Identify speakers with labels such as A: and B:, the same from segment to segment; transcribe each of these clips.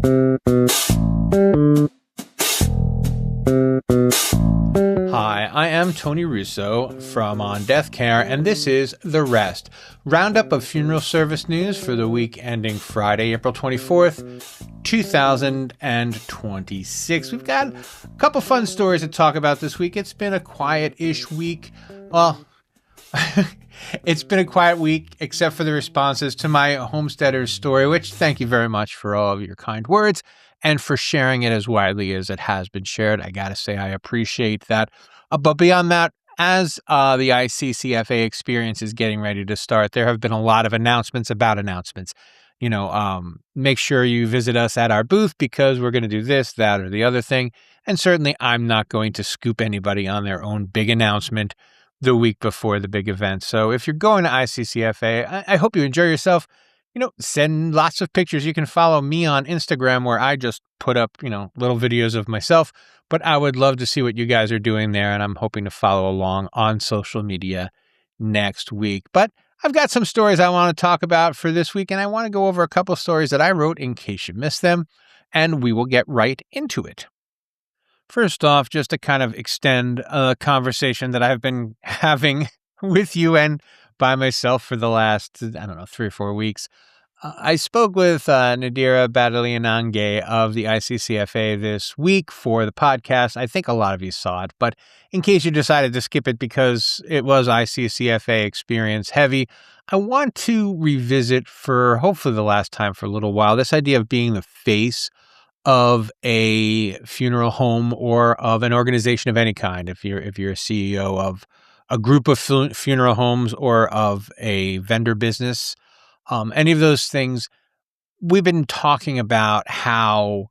A: Hi, I am Tony Russo from On Deathcare, and this is The Rest, roundup of funeral service news for the week ending Friday, April 24th, 2026. We've got a couple fun stories to talk about this week. It's been a quiet-ish week. Well, it's been a quiet week, except for the responses to my homesteader's story, which thank you very much for all of your kind words and for sharing it as widely as it has been shared. I got to say, I appreciate that. But beyond that, as the ICCFA Experience is getting ready to start, there have been a lot of announcements about announcements. Make sure you visit us at our booth because we're going to do this, that, or the other thing. And certainly I'm not going to scoop anybody on their own big announcement the week before the big event. So if you're going to ICCFA, I hope you enjoy yourself. Send lots of pictures. You can follow me on Instagram where I just put up, little videos of myself, but I would love to see what you guys are doing there. And I'm hoping to follow along on social media next week. But I've got some stories I want to talk about for this week, and I want to go over a couple of stories that I wrote in case you missed them, and we will get right into it. First off, just to kind of extend a conversation that I've been having with you and by myself for the last, 3 or 4 weeks. I spoke with Nadira Badalianange of the ICCFA this week for the podcast. I think a lot of you saw it, but in case you decided to skip it because it was ICCFA Experience heavy, I want to revisit for hopefully the last time for a little while this idea of being the face of a funeral home or of an organization of any kind. If you're a CEO of a group of funeral homes or of a vendor business, any of those things, we've been talking about how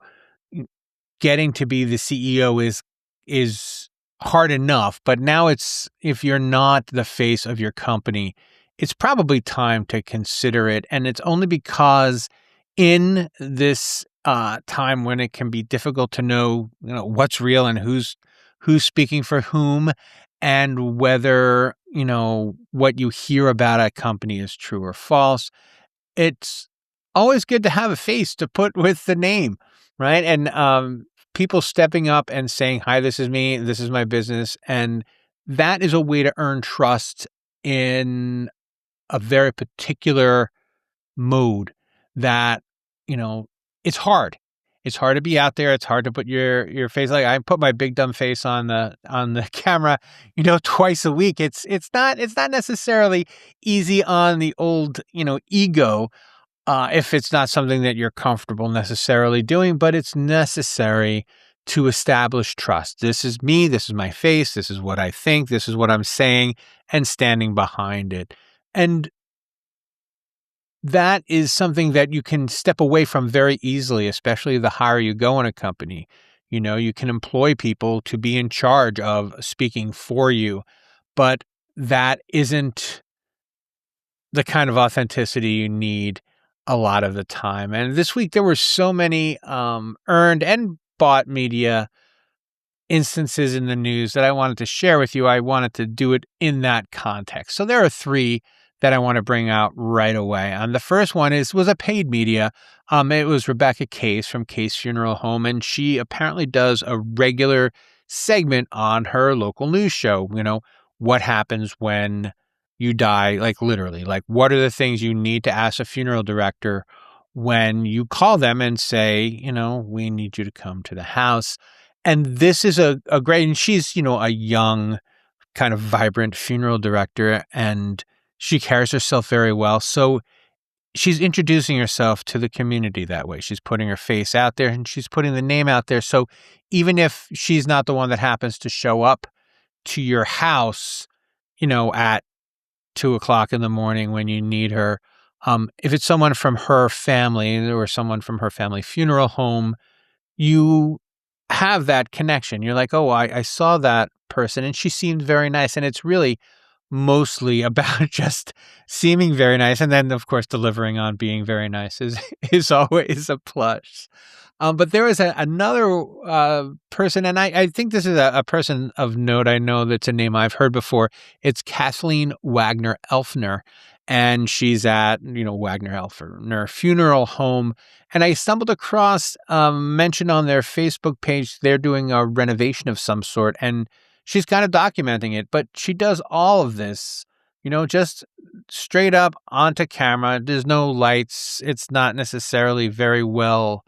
A: getting to be the CEO is hard enough, but now if you're not the face of your company, it's probably time to consider it. And it's only because in this time when it can be difficult to know, what's real and who's speaking for whom, and whether, what you hear about a company is true or false. It's always good to have a face to put with the name, right? And people stepping up and saying, hi, this is me, this is my business. And that is a way to earn trust in a very particular mode that, it's hard. It's hard to be out there. It's hard to put your face. Like I put my big dumb face on the camera, twice a week. It's not necessarily easy on the old, ego, if it's not something that you're comfortable necessarily doing, but it's necessary to establish trust. This is me. This is my face. This is what I think. This is what I'm saying and standing behind it. And that is something that you can step away from very easily, especially the higher you go in a company. You can employ people to be in charge of speaking for you, but that isn't the kind of authenticity you need a lot of the time. And this week, there were so many earned and bought media instances in the news that I wanted to share with you. I wanted to do it in that context. So there are 3 that I want to bring out right away. And the first one was a paid media. It was Rebecca Case from Case Funeral Home, and she apparently does a regular segment on her local news show. What happens when you die, like literally, like what are the things you need to ask a funeral director when you call them and say, we need you to come to the house. And this is a great, and she's, a young, kind of vibrant funeral director, and she carries herself very well. So she's introducing herself to the community that way. She's putting her face out there and she's putting the name out there. So even if she's not the one that happens to show up to your house, at 2:00 in the morning when you need her, if it's someone from her family or someone from her family funeral home, you have that connection. You're like, oh, I saw that person and she seemed very nice. And it's really mostly about just seeming very nice. And then, of course, delivering on being very nice is always a plus. But there was another person, and I think this is a person of note. I know that's a name I've heard before. It's Katharine Wagner-Elfner. and she's at, Wagner-Elfner Funeral Home. And I stumbled across mention on their Facebook page they're doing a renovation of some sort, and she's kind of documenting it. But she does all of this, just straight up onto camera. There's no lights. It's not necessarily very well,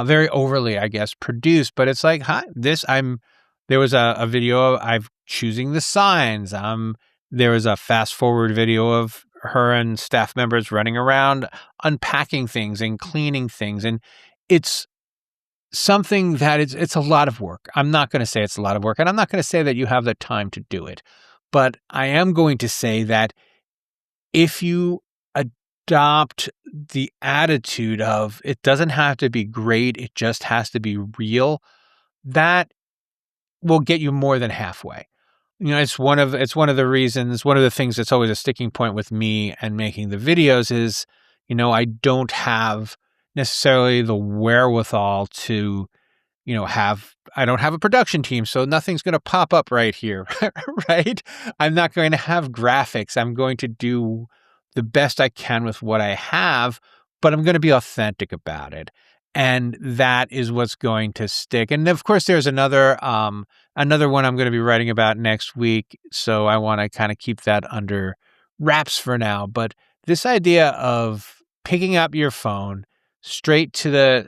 A: very overly, I guess, produced. But it's like, hi, there was a video of I've choosing the signs. There was a fast forward video of her and staff members running around, unpacking things and cleaning things. And it's something that it's a lot of work. I'm not going to say it's a lot of work, and I'm not going to say that you have the time to do it. But I am going to say that if you adopt the attitude of it doesn't have to be great, it just has to be real, that will get you more than halfway. It's one of the reasons, one of the things that's always a sticking point with me and making the videos is, I don't have necessarily the wherewithal to, I don't have a production team, so nothing's going to pop up right here, right? I'm not going to have graphics. I'm going to do the best I can with what I have, but I'm going to be authentic about it. And that is what's going to stick. And of course, there's another one I'm going to be writing about next week. So I want to kind of keep that under wraps for now. But this idea of picking up your phone straight to the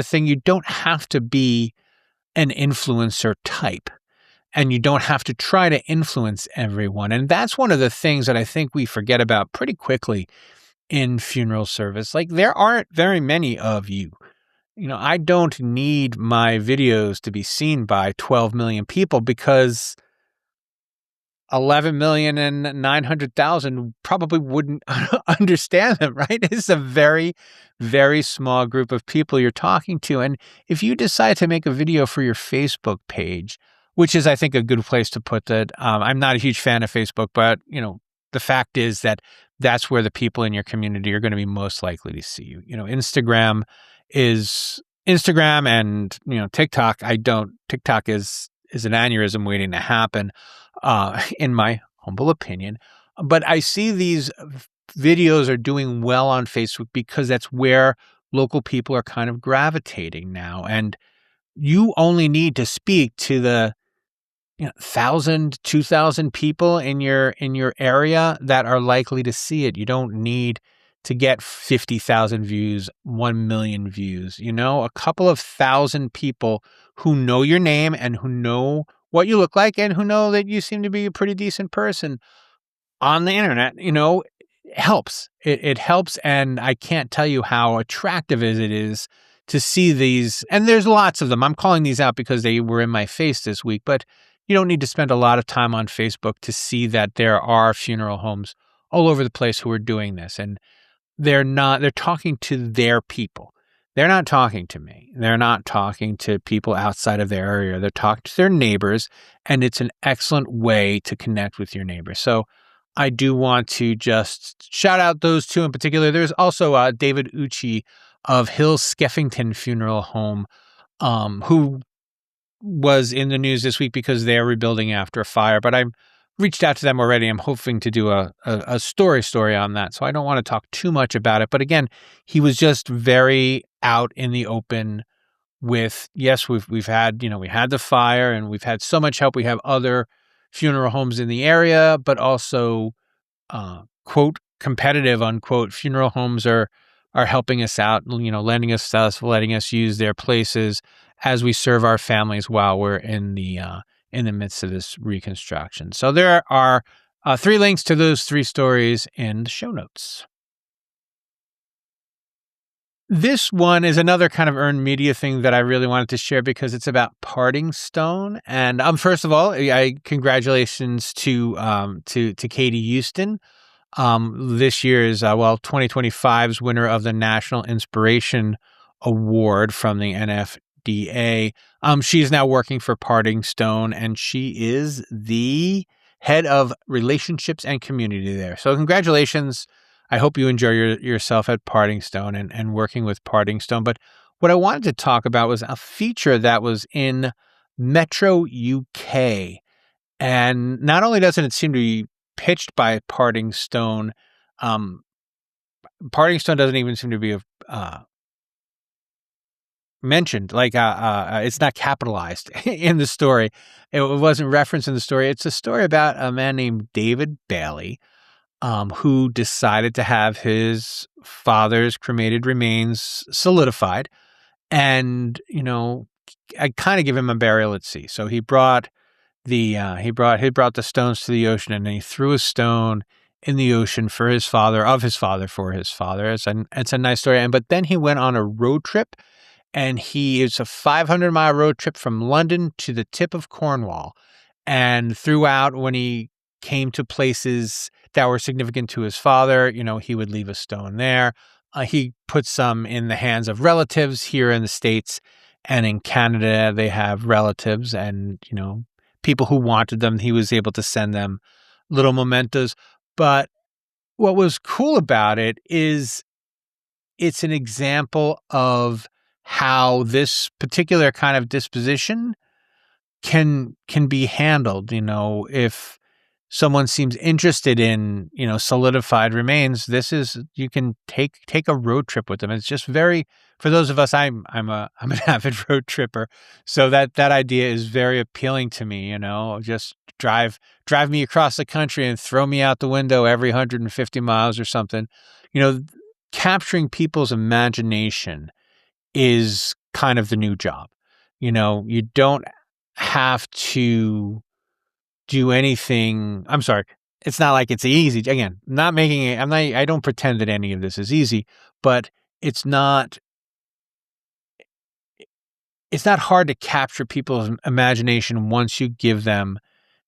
A: thing, you don't have to be an influencer type, and you don't have to try to influence everyone. And that's one of the things that I think we forget about pretty quickly in funeral service. Like, there aren't very many of you. I don't need my videos to be seen by 12 million people because 11,900,000 probably wouldn't understand them, right? It's a very, very small group of people you're talking to. And if you decide to make a video for your Facebook page, which is, I think, a good place to put that. I'm not a huge fan of Facebook, but, the fact is that that's where the people in your community are going to be most likely to see you. Instagram and, TikTok. TikTok is an aneurysm waiting to happen, in my humble opinion. But I see these videos are doing well on Facebook because that's where local people are kind of gravitating now. And you only need to speak to the 1,000, 2,000 people in your area that are likely to see it. You don't need to get 50,000 views, 1 million views, a couple of thousand people who know your name and who know what you look like and who know that you seem to be a pretty decent person on the internet, helps. It helps. And I can't tell you how attractive it is to see these. And there's lots of them. I'm calling these out because they were in my face this week, but you don't need to spend a lot of time on Facebook to see that there are funeral homes all over the place who are doing this. And they're talking to their people. They're not talking to me. They're not talking to people outside of their area. They're talking to their neighbors, and it's an excellent way to connect with your neighbors. So I do want to just shout out those two in particular. There's also David Ucci of Hill Skeffington Funeral Home, who was in the news this week because they're rebuilding after a fire. But I've reached out to them already. I'm hoping to do a story on that. So I don't want to talk too much about it. But again, he was just very out in the open with, yes, we've had, we had the fire and we've had so much help. We have other funeral homes in the area, but also, quote, competitive, unquote, funeral homes are helping us out, lending us stuff, letting us use their places as we serve our families while we're in the midst of this reconstruction. So there are 3 links to those 3 stories in the show notes. This one is another kind of earned media thing that I really wanted to share because it's about Parting Stone. And first of all, congratulations to Katie Houston. This year's 2025's winner of the National Inspiration Award from the NFDA. She's now working for Parting Stone, and she is the head of relationships and community there. So congratulations. I hope you enjoy yourself at Parting Stone and working with Parting Stone. But what I wanted to talk about was a feature that was in Metro UK. And not only doesn't it seem to be pitched by Parting Stone, Parting Stone doesn't even seem to be mentioned. Like, it's not capitalized in the story. It wasn't referenced in the story. It's a story about a man named David Bailey, who decided to have his father's cremated remains solidified, and I kind of give him a burial at sea. So he brought he brought the stones to the ocean, and then he threw a stone in the ocean for his father, for his father. It's a nice story. But then he went on a road trip, and it's a 500-mile road trip from London to the tip of Cornwall. And throughout, when he came to places that were significant to his father, he would leave a stone there. He put some in the hands of relatives here in the States, and in Canada, they have relatives and, people who wanted them. He was able to send them little mementos. But what was cool about it is it's an example of how this particular kind of disposition can be handled. If someone seems interested in, solidified remains, you can take a road trip with them. It's just for those of us, I'm an avid road tripper. So that idea is very appealing to me, just drive me across the country and throw me out the window every 150 miles or something. Capturing people's imagination is kind of the new job. You don't have to do anything. I'm sorry. It's not like it's easy. Again, I don't pretend that any of this is easy, but it's not hard to capture people's imagination once you give them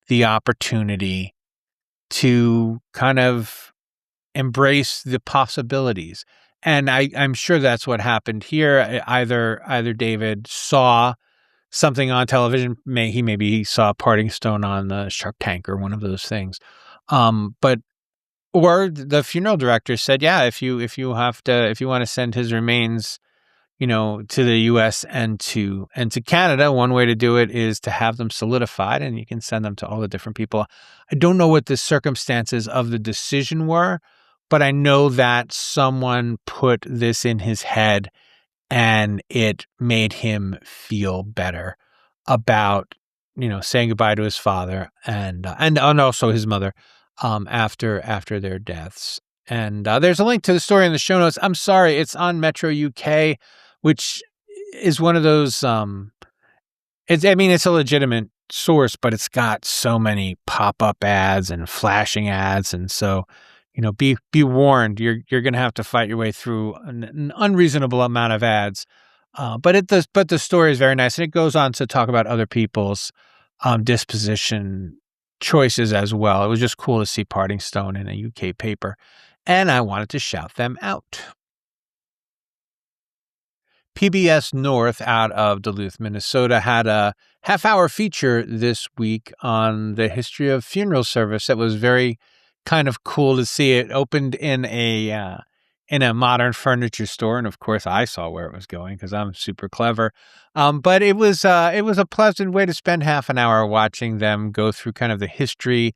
A: the opportunity to kind of embrace the possibilities. And I'm sure that's what happened here. Either David saw something on television, maybe he saw Parting Stone on the Shark Tank or one of those things. Or the funeral director said, yeah, if you want to send his remains, to the US and to Canada, one way to do it is to have them solidified, and you can send them to all the different people. I don't know what the circumstances of the decision were, but I know that someone put this in his head and it made him feel better about, saying goodbye to his father and also his mother, after their deaths. And there's a link to the story in the show notes. I'm sorry, it's on Metro UK, which is one of those, it's a legitimate source, but it's got so many pop-up ads and flashing ads. And so, be warned, you're going to have to fight your way through an unreasonable amount of ads. But the story is very nice, and it goes on to talk about other people's disposition choices as well. It was just cool to see Parting Stone in a UK paper, and I wanted to shout them out. PBS North out of Duluth, Minnesota had a half-hour feature this week on the history of funeral service. That was very kind of cool to see. It opened in a modern furniture store, and of course I saw where it was going because I'm super clever. But it was a pleasant way to spend half an hour watching them go through kind of the history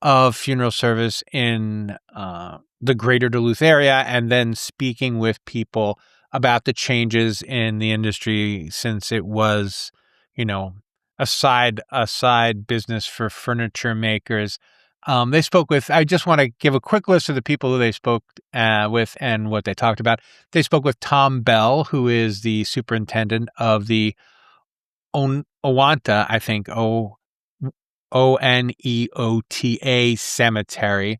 A: of funeral service in the greater Duluth area, and then speaking with people about the changes in the industry since it was, a side business for furniture makers. They spoke with, I just want to give a quick list of the people who they spoke with and what they talked about. They spoke with Tom Bell, who is the superintendent of the Oneota, I think, Oneota cemetery.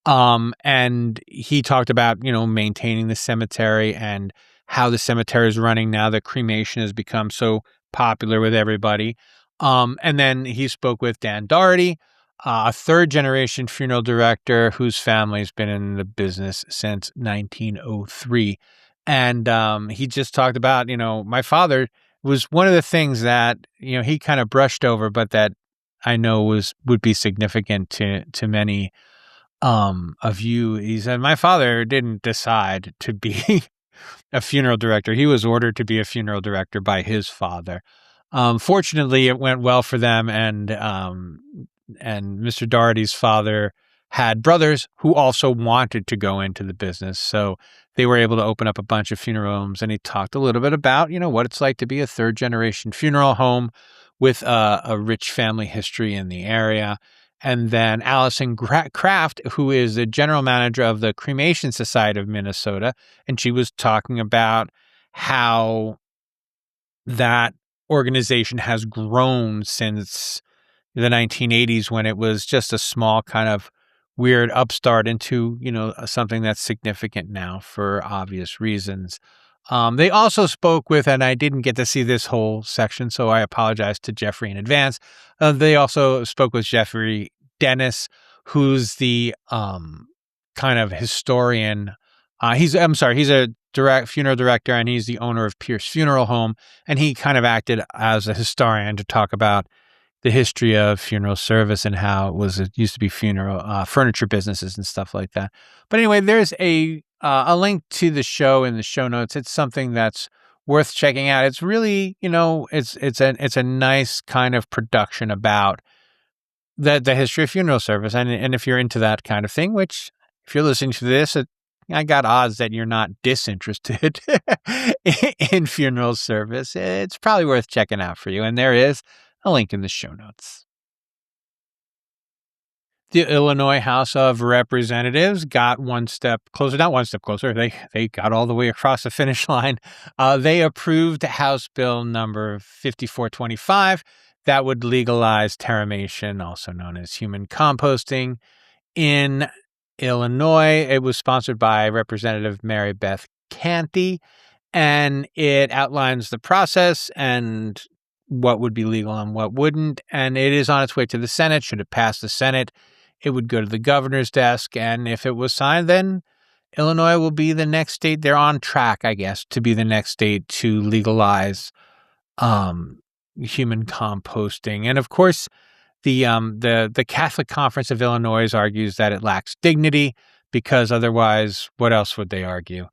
A: And he talked about, maintaining the cemetery and how the cemetery is running now that cremation has become so popular with everybody. And then he spoke with Dan Doherty, a third-generation funeral director whose family's been in the business since 1903. And he just talked about, my father was one of the things that, he kind of brushed over, but that I know would be significant to many of you. He said, my father didn't decide to be a funeral director. He was ordered to be a funeral director by his father. Fortunately, it went well for them, and Mr. Doherty's father had brothers who also wanted to go into the business. So they were able to open up a bunch of funeral homes. And he talked a little bit about, what it's like to be a third generation funeral home with a rich family history in the area. And then Allison Kraft, who is the general manager of the Cremation Society of Minnesota, and she was talking about how that organization has grown since the 1980s, when it was just a small kind of weird upstart, into, something that's significant now for obvious reasons. They also spoke with, and I didn't get to see this whole section, so I apologize to Jeffrey in advance. They also spoke with Jeffrey Dennis, who's the kind of historian. He's a funeral director, and he's the owner of Pierce Funeral Home, and he kind of acted as a historian to talk about the history of funeral service and how it used to be funeral furniture businesses and stuff like that. But anyway, there's a link to the show in the show notes. It's something that's worth checking out. It's really, it's a nice kind of production about the history of funeral service. And if you're into that kind of thing, which if you're listening to this, I got odds that you're not disinterested in funeral service. It's probably worth checking out for you. And there is a link in the show notes. The Illinois House of Representatives got one step closer, not one step closer. They got all the way across the finish line. They approved House Bill number 5425 that would legalize terramation, also known as human composting, in Illinois. It was sponsored by Representative Mary Beth Canty, and it outlines the process and what would be legal and what wouldn't. And it is on its way to the Senate. Should it pass the Senate, it would go to the governor's desk. And if it was signed, then Illinois will be the next state. They're on track, I guess, to be the next state to legalize human composting. And of course, the Catholic Conference of Illinois argues that it lacks dignity, because otherwise, what else would they argue?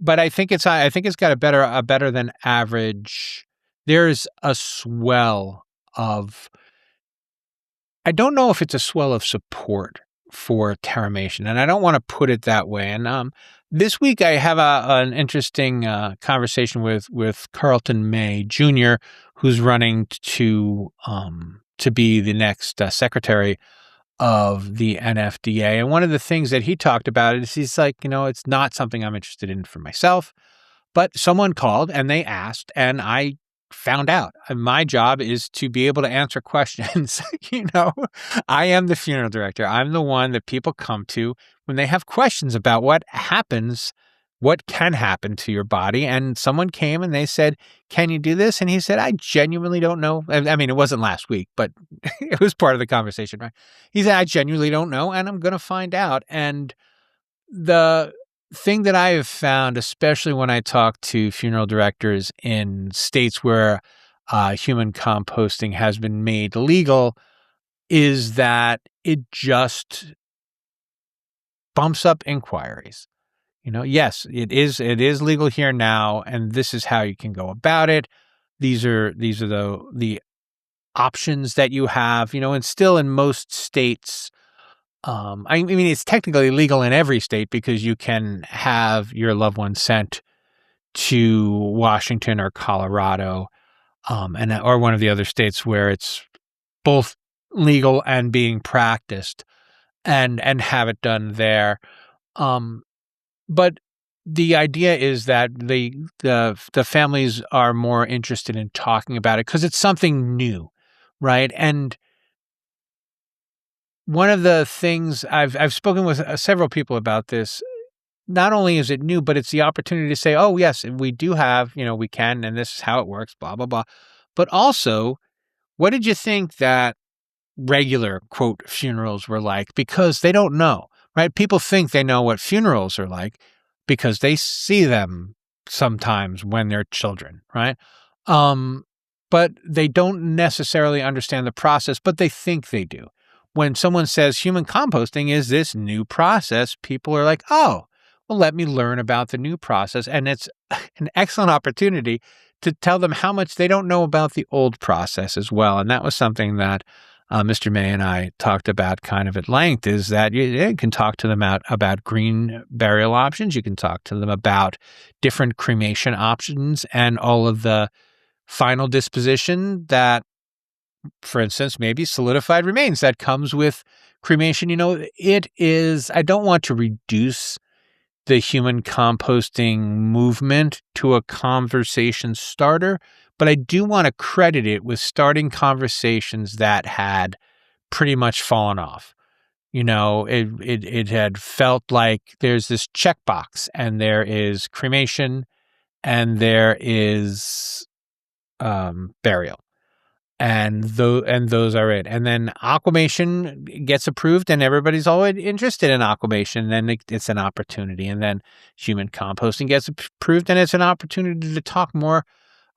A: But I think it's got a better than average. There's a swell of, I don't know if it's a swell of support for terramation, and I don't want to put it that way. And this week I have an interesting conversation with Carlton May Jr., who's running to be the next secretary of the NFDA. And one of the things that he talked about is he's like, it's not something I'm interested in for myself, but someone called and they asked, and I found out. And my job is to be able to answer questions. I am the funeral director. I'm the one that people come to when they have questions about what can happen to your body. And someone came and they said, can you do this? And he said, I genuinely don't know. I mean, it wasn't last week, but it was part of the conversation, right? He said, I genuinely don't know, and I'm going to find out. And the thing that I have found, especially when I talk to funeral directors in states where human composting has been made legal, is that it just bumps up inquiries. Yes, it is legal here now, and this is how you can go about it. These are the options that you have, and still in most states, I mean, it's technically legal in every state, because you can have your loved one sent to Washington or Colorado, or one of the other states where it's both legal and being practiced, and have it done there. But the idea is that the families are more interested in talking about it because it's something new, right? And one of the things I've spoken with several people about this. Not only is it new, but it's the opportunity to say, "Oh, yes, we do have, we can, and this is how it works." Blah blah blah. But also, what did you think that regular quote funerals were like? Because they don't know, right? People think they know what funerals are like because they see them sometimes when they're children, right? But they don't necessarily understand the process, but they think they do. When someone says human composting is this new process, people are like, oh, well, let me learn about the new process. And it's an excellent opportunity to tell them how much they don't know about the old process as well. And that was something that Mr. May and I talked about kind of at length, is that you can talk to them about green burial options. You can talk to them about different cremation options and all of the final disposition that, for instance, maybe solidified remains that comes with cremation. It is, I don't want to reduce the human composting movement to a conversation starter, but I do want to credit it with starting conversations that had pretty much fallen off. It had felt like there's this checkbox, and there is cremation, and there is burial, and those are it. And then aquamation gets approved, and everybody's always interested in aquamation. Then it's an opportunity, and then human composting gets approved, and it's an opportunity to talk more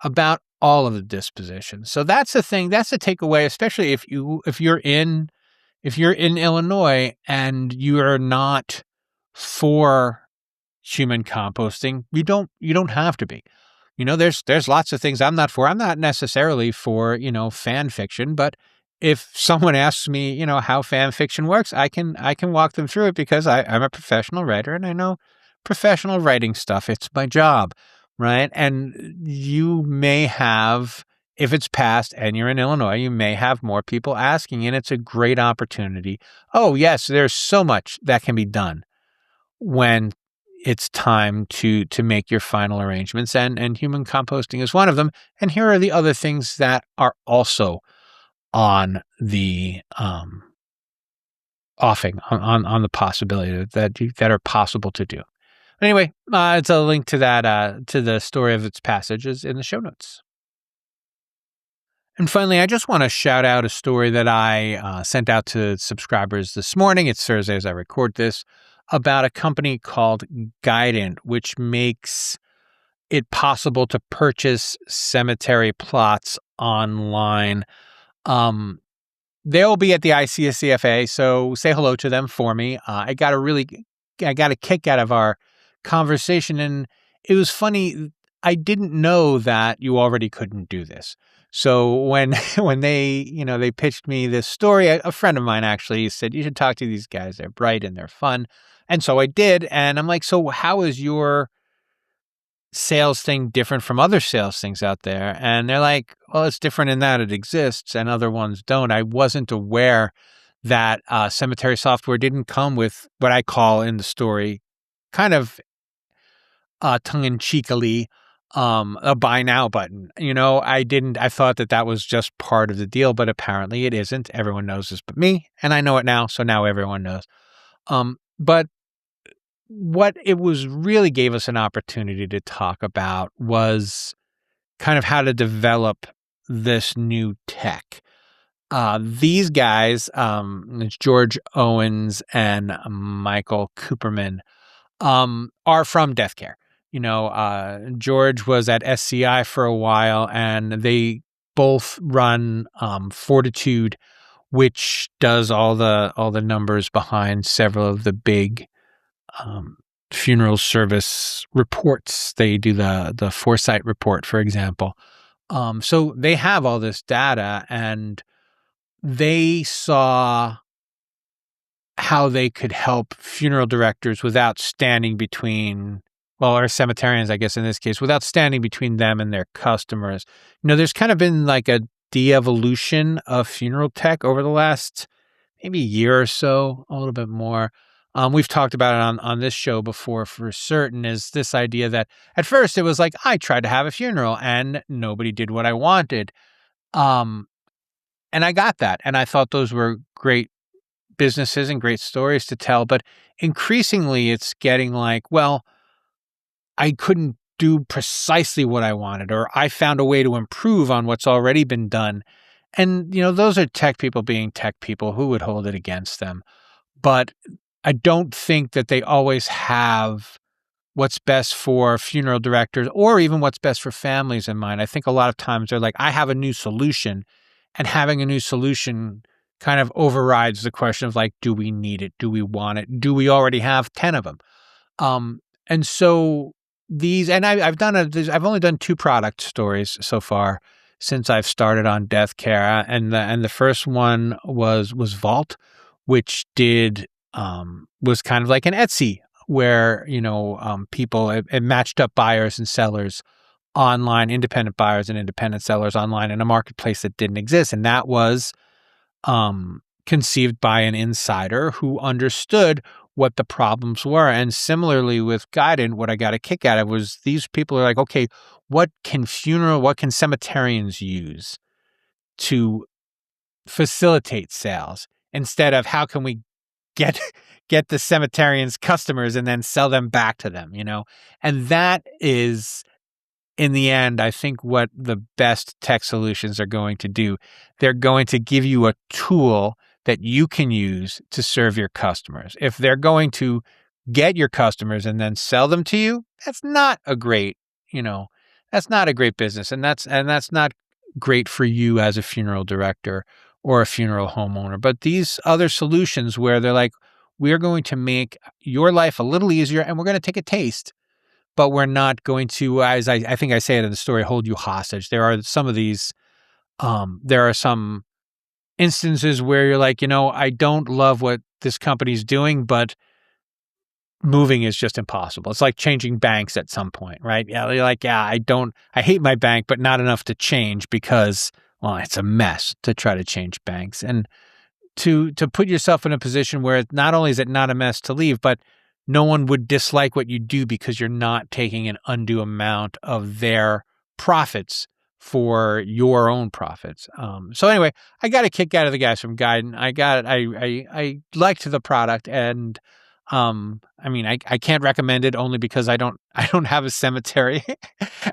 A: about all of the dispositions. So that's the thing. That's the takeaway, especially if you're in Illinois and you are not for human composting. You don't have to be. There's lots of things I'm not for. I'm not necessarily for, fan fiction, but if someone asks me, how fan fiction works, I can walk them through it, because I'm a professional writer and I know professional writing stuff. It's my job, right? And you may have, if it's passed and you're in Illinois, you may have more people asking, and it's a great opportunity. Oh, yes, there's so much that can be done when it's time to make your final arrangements, and human composting is one of them. And here are the other things that are also on the offing, on the possibility that are possible to do. Anyway, it's a link to that to the story of its passages in the show notes. And finally, I just want to shout out a story that I sent out to subscribers this morning. It's Thursday as I record this, about a company called Guidant, which makes it possible to purchase cemetery plots online. They'll be at the ICCFA, so say hello to them for me. I got a kick out of our conversation, and it was funny. I didn't know that you already couldn't do this. So when they pitched me this story, a friend of mine actually said, you should talk to these guys. They're bright and they're fun. And so I did. And I'm like, so how is your sales thing different from other sales things out there? And they're like, well, it's different in that it exists and other ones don't. I wasn't aware that cemetery software didn't come with what I call in the story, kind of tongue-in-cheekily, a buy now button. I thought that was just part of the deal, but apparently it isn't. Everyone knows this but me, and I know it now, so now everyone knows. But what it was really gave us an opportunity to talk about was kind of how to develop this new tech. These guys, it's George Owens and Michael Cooperman, are from Deathcare. George was at SCI for a while, and they both run Fortitude, which does all the numbers behind several of the big funeral service reports. They do the Foresight report, for example. So they have all this data, and they saw how they could help funeral directors without standing between, or cemeterians, I guess in this case, without standing between them and their customers. There's kind of been like a de-evolution of funeral tech over the last maybe year or so, a little bit more. We've talked about it on this show before for certain, is this idea that at first it was like, I tried to have a funeral and nobody did what I wanted. And I got that. And I thought those were great businesses and great stories to tell. But increasingly it's getting like, well, I couldn't do precisely what I wanted, or I found a way to improve on what's already been done. And, those are tech people being tech people. Who would hold it against them? But I don't think that they always have what's best for funeral directors or even what's best for families in mind. I think a lot of times they're like, I have a new solution, and having a new solution kind of overrides the question of like, do we need it? Do we want it? Do we already have 10 of them? And so I've only done 2 product stories so far. since I've started on Deathcare, and the first one was Vault, which was kind of like an Etsy where people it matched up buyers and sellers online, independent buyers and independent sellers online in a marketplace that didn't exist, and that was conceived by an insider who understood what the problems were. And similarly with Guidant, what I got a kick out of was these people are like, okay, what can cemeterians use to facilitate sales instead of how can we get the cemeterians customers and then sell them back to them, And that is, in the end, I think what the best tech solutions are going to do. They're going to give you a tool that you can use to serve your customers. If they're going to get your customers and then sell them to you, that's not a great, that's not a great business. And that's not great for you as a funeral director or a funeral homeowner. But these other solutions where they're like, we're going to make your life a little easier and we're going to take a taste, but we're not going to, as I think I say it in the story, hold you hostage. There are some of these, there are some instances where you're like, I don't love what this company's doing, but moving is just impossible. It's like changing banks at some point, right? Yeah, you're like, I hate my bank, but not enough to change because, well, it's a mess to try to change banks. And to put yourself in a position where not only is it not a mess to leave, but no one would dislike what you do because you're not taking an undue amount of their profits for your own profits. So anyway, I got a kick out of the guys from Guidant. I liked the product, and I can't recommend it only because I don't have a cemetery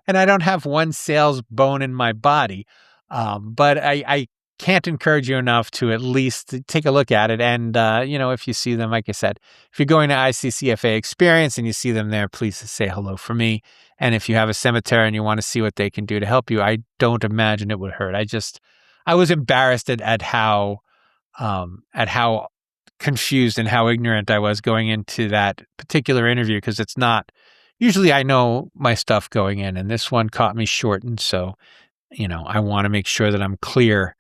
A: and I don't have one sales bone in my body. But I can't encourage you enough to at least take a look at it. And, if you see them, like I said, if you're going to ICCFA Experience and you see them there, please say hello for me. And if you have a cemetery and you want to see what they can do to help you, I don't imagine it would hurt. I was embarrassed at how confused and how ignorant I was going into that particular interview, because it's not, usually I know my stuff going in, and this one caught me short. And so, I want to make sure that I'm clear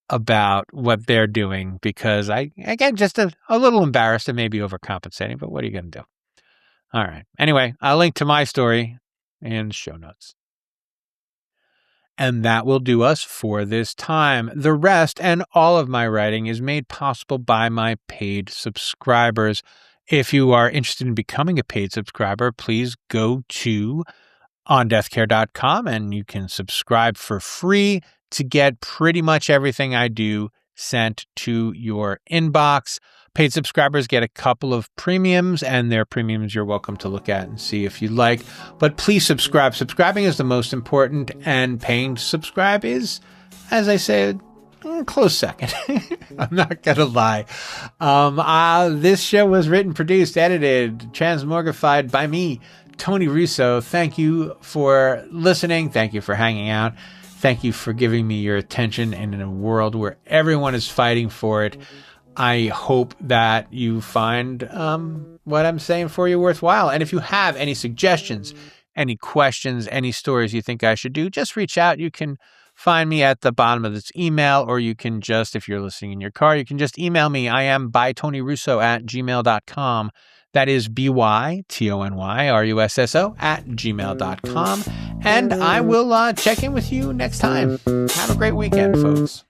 A: about what they're doing, because I get just a little embarrassed and maybe overcompensating, but what are you going to do? All right. Anyway, I'll link to my story in show notes. And that will do us for this time. The rest and all of my writing is made possible by my paid subscribers. If you are interested in becoming a paid subscriber, please go to ondeathcare.com and you can subscribe for free to get pretty much everything I do sent to your inbox. Paid subscribers get a couple of premiums, and their premiums you're welcome to look at and see if you like. But please subscribe. Subscribing is the most important, and paying to subscribe is, as I said, close second. I'm not going to lie. This show was written, produced, edited, transmogrified by me, Tony Russo. Thank you for listening. Thank you for hanging out. Thank you for giving me your attention. And in a world where everyone is fighting for it, I hope that you find what I'm saying for you worthwhile. And if you have any suggestions, any questions, any stories you think I should do, just reach out. You can find me at the bottom of this email, or you can just, if you're listening in your car, you can just email me. I am bytonyrusso@gmail.com. That is bytonyrusso@gmail.com. And I will check in with you next time. Have a great weekend, folks.